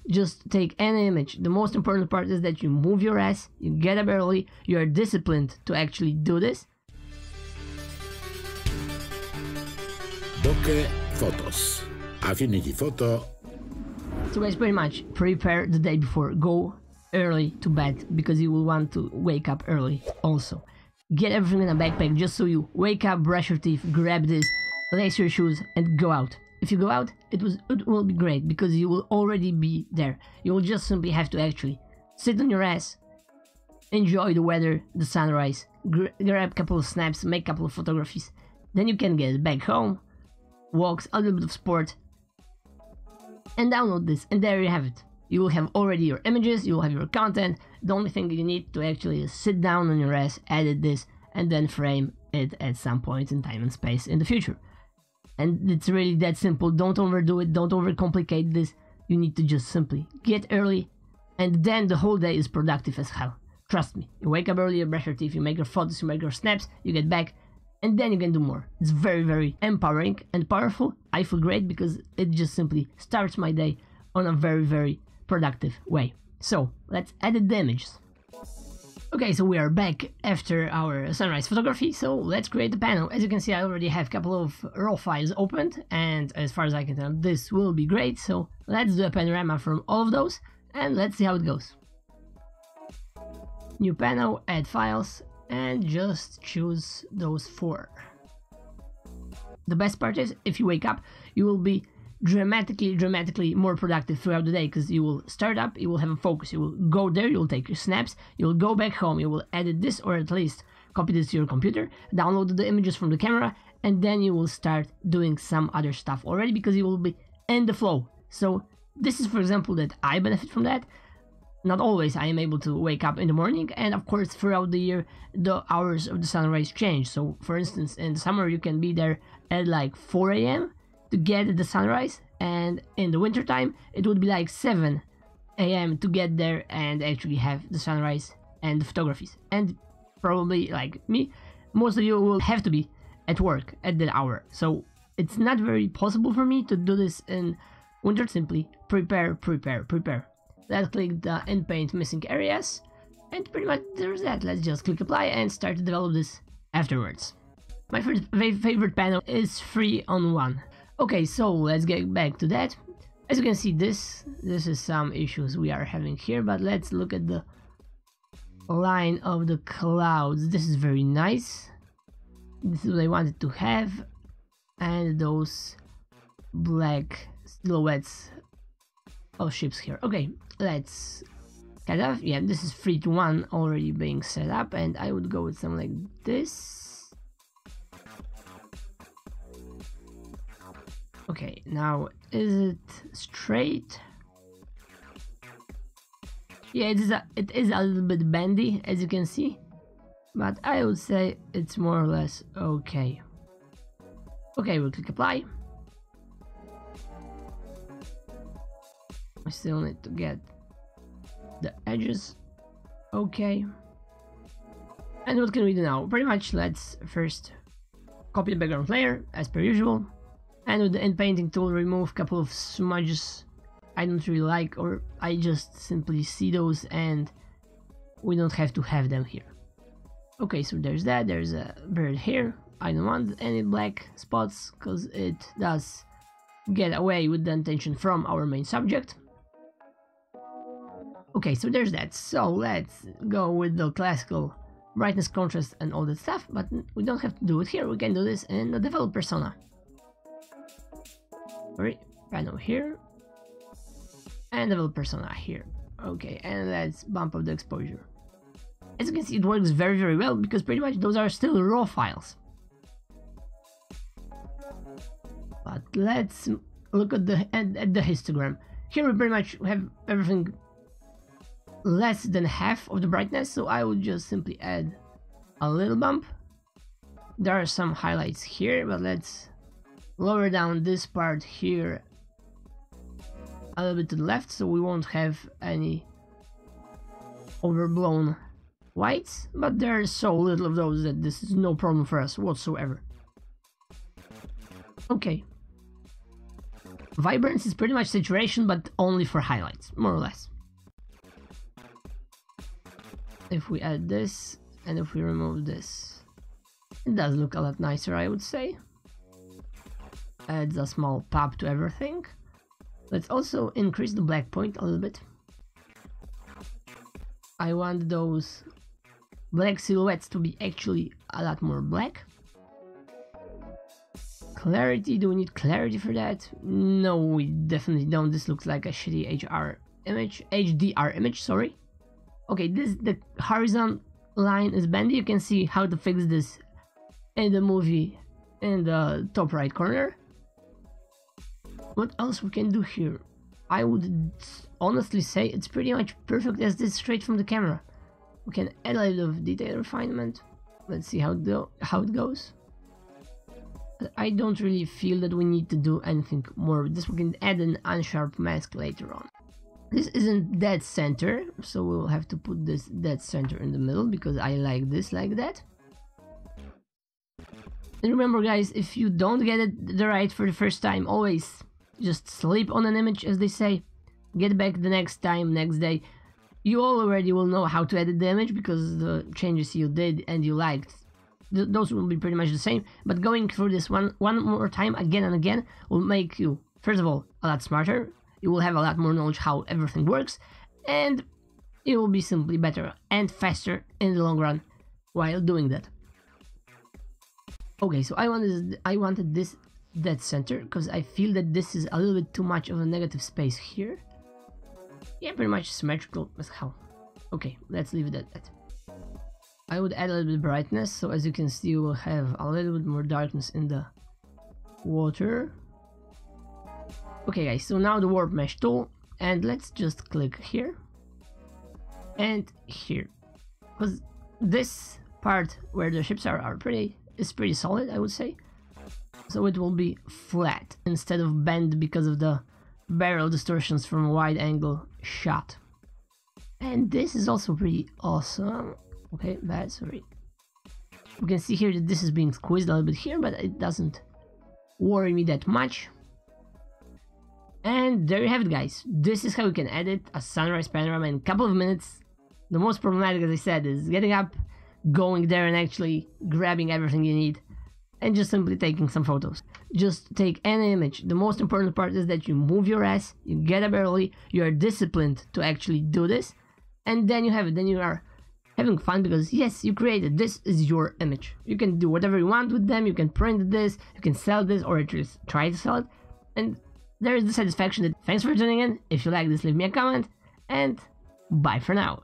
just take any image. The most important part is that you move your ass, you get up early, you are disciplined to actually do this. Bokeh photos. Affinityphoto. So guys, pretty much prepare the day before. Go early to bed because you will want to wake up early also. Get everything in a backpack just so you wake up, brush your teeth, grab this, lace your shoes and go out. If you go out, it will be great because you will already be there. You will just simply have to actually sit on your ass, enjoy the weather, the sunrise, grab a couple of snaps, make a couple of photographies. Then you can get back home, walks, a little bit of sport, and download this, and there you have it. You will have already your images, you will have your content. The only thing you need to actually is sit down on your ass, edit this, and then frame it at some point in time and space in the future. And it's really that simple. Don't overdo it, don't overcomplicate this. You need to just simply get early, and then the whole day is productive as hell. Trust me. You wake up early, you brush your teeth, you make your photos, you make your snaps, you get back, and then you can do more. It's very, very empowering and powerful. I feel great because it just simply starts my day on a very, very productive way. So let's edit the images. Okay, so we are back after our sunrise photography, so let's create the panel. As you can see, I already have a couple of raw files opened, and as far as I can tell, this will be great. So let's do a panorama from all of those, and let's see how it goes. New panel, add files, and just choose those 4. The best part is, if you wake up, you will be dramatically more productive throughout the day because you will start up, you will have a focus, you will go there, you will take your snaps, you will go back home, you will edit this or at least copy this to your computer, download the images from the camera, and then you will start doing some other stuff already because you will be in the flow. So this is, for example, that I benefit from that. Not always I am able to wake up in the morning, and of course throughout the year the hours of the sunrise change. So for instance, in the summer you can be there at like 4 AM to get the sunrise, and in the winter time it would be like 7 AM to get there and actually have the sunrise and the photographies. And probably like me, most of you will have to be at work at that hour, so it's not very possible for me to do this in winter. Simply prepare. Let's click the in paint missing areas, and pretty much there's that. Let's just click apply and start to develop this afterwards. My favorite panel is 3-on-1. Okay, so let's get back to that. As you can see, this is some issues we are having here, but let's look at the line of the clouds. This is very nice. This is what I wanted to have, and those black silhouettes of ships here. Okay, let's cut off. Yeah, this is 3-to-1 already being set up, and I would go with something like this. Okay, now is it straight? Yeah, it is a little bit bendy, as you can see, but I would say it's more or less okay. Okay, we'll click apply. I still need to get the edges okay. And what can we do now? Pretty much let's first copy the background layer as per usual, and with the end painting tool remove a couple of smudges I don't really like, or I just simply see those and we don't have to have them here. Okay, so there's that. There's a bird here. I don't want any black spots because it does get away with the attention from our main subject. Okay, so there's that. So let's go with the classical brightness, contrast and all that stuff, but we don't have to do it here. We can do this in the develop persona. Sorry, panel here and develop persona here. Okay, and let's bump up the exposure. As you can see, it works very well because pretty much those are still raw files. But let's look at the histogram. Here we pretty much have everything less than half of the brightness, so I would just simply add a little bump. There are some highlights here, but let's lower down this part here a little bit to the left so we won't have any overblown whites, but there are so little of those that this is no problem for us whatsoever. Okay, Vibrance is pretty much saturation, but only for highlights, more or less. If we add this, and if we remove this, it does look a lot nicer, I would say. Adds a small pop to everything. Let's also increase the black point a little bit. I want those black silhouettes to be actually a lot more black. Clarity, do we need clarity for that? No, we definitely don't. This looks like a shitty HDR image, sorry. Okay, the horizon line is bendy. You can see how to fix this in the movie in the top right corner. What else we can do here? I would honestly say it's pretty much perfect as this straight from the camera. We can add a little of detail refinement. Let's see how it goes. I don't really feel that we need to do anything more with this. We can add an unsharp mask later on. This isn't dead center, so we'll have to put this dead center in the middle because I like this like that. And remember guys, if you don't get it right for the first time, always just sleep on an image, as they say. Get back the next time, next day. You already will know how to edit the image because the changes you did and you liked, those will be pretty much the same. But going through this one more time, again and again, will make you, first of all, a lot smarter. You will have a lot more knowledge how everything works, and it will be simply better and faster in the long run while doing that. Okay, so I wanted this dead center because I feel that this is a little bit too much of a negative space here. Yeah, pretty much symmetrical as hell. Okay, let's leave it at that. I would add a little bit of brightness, so as you can see, you will have a little bit more darkness in the water. Okay guys, so now the warp mesh tool, and let's just click here and here, because this part where the ships are is pretty solid, I would say. So it will be flat instead of bend because of the barrel distortions from a wide angle shot. And this is also pretty awesome. Okay, bad, sorry. You can see here that this is being squeezed a little bit here, but it doesn't worry me that much. And there you have it guys. This is how you can edit a sunrise panorama in a couple of minutes. The most problematic, as I said, is getting up, going there and actually grabbing everything you need, and just simply taking some photos. Just take any image. The most important part is that you move your ass, you get up early, you are disciplined to actually do this, and then you have it. Then you are having fun because yes, you created, this is your image. You can do whatever you want with them, you can print this, you can sell this, or at least try to sell it, and there is the satisfaction that thanks for tuning in. If you like this, leave me a comment, and bye for now.